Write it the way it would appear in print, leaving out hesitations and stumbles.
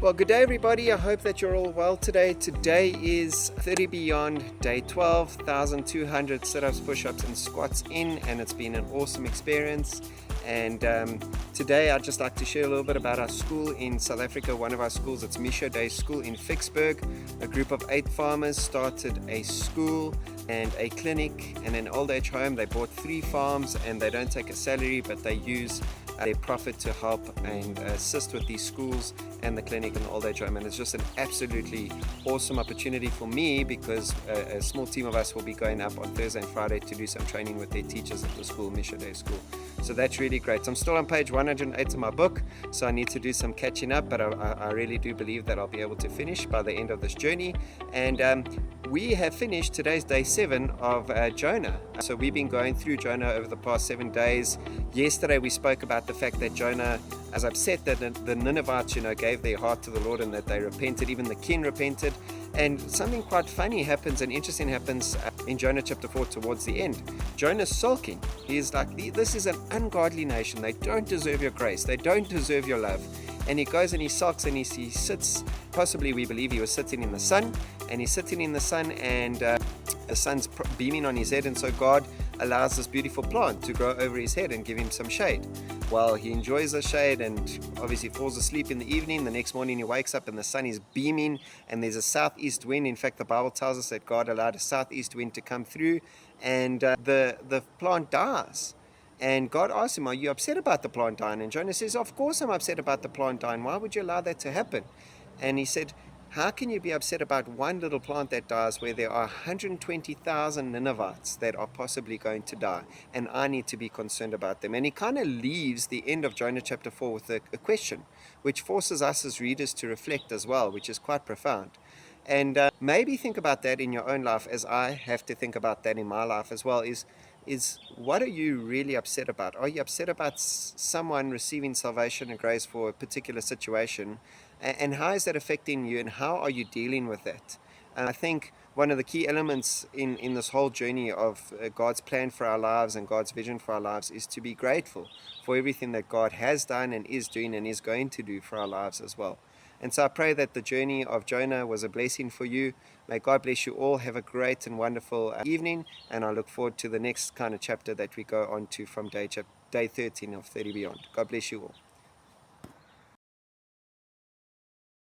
Well, good day everybody. I hope that you're all well today. Today is 30 Beyond, day 12, 1,200 sit-ups, push-ups and squats in, and it's been an awesome experience. And today I'd just like to share a little bit about our school in South Africa. One of our schools, it's Misho Day School in Vicksburg. A group of 8 farmers started a school and a clinic and an old age home. They bought 3 farms and they don't take a salary, but they use their profit to help and assist with these schools and the clinic and the old age home. And it's just an absolutely awesome opportunity for me because a small team of us will be going up on Thursday and Friday to do some training with their teachers at the school, Misho Day School. So that's really great. I'm still on page 108 of my book, so I need to do some catching up, but I really do believe that I'll be able to finish by the end of this journey. And we have finished today's day 7 of Jonah. So we've been going through Jonah over the past 7 days. Yesterday we spoke about the fact that Jonah, as upset that the Ninevites, gave their heart to the Lord and that they repented, even the king repented. And something quite funny happens and interesting happens in Jonah chapter 4 towards the end. Jonah's sulking. He's like, this is an ungodly nation. They don't deserve your grace. They don't deserve your love. And he goes and he sulks and he sits, possibly we believe he was sitting in the sun, and he's sitting in the sun and the sun's beaming on his head, and so God allows this beautiful plant to grow over his head and give him some shade. Well, he enjoys the shade and obviously falls asleep in the evening. The next morning he wakes up and the sun is beaming and there's a southeast wind. In fact, the Bible tells us that God allowed a southeast wind to come through, and the plant dies. And God asks him, are you upset about the plant dying? And Jonah says, of course I'm upset about the plant dying. Why would you allow that to happen? And he said, how can you be upset about one little plant that dies where there are 120,000 Ninevites that are possibly going to die, and I need to be concerned about them? And he kind of leaves the end of Jonah chapter 4 with a question, which forces us as readers to reflect as well, which is quite profound. And maybe think about that in your own life, as I have to think about that in my life as well, is what are you really upset about? Are you upset about someone receiving salvation and grace for a particular situation? And how is that affecting you, and how are you dealing with that? And I think one of the key elements in this whole journey of God's plan for our lives and God's vision for our lives is to be grateful for everything that God has done and is doing and is going to do for our lives as well. And so I pray that the journey of Jonah was a blessing for you. May God bless you all. Have a great and wonderful evening. And I look forward to the next kind of chapter that we go on to from day 13 of 30 Beyond. God bless you all.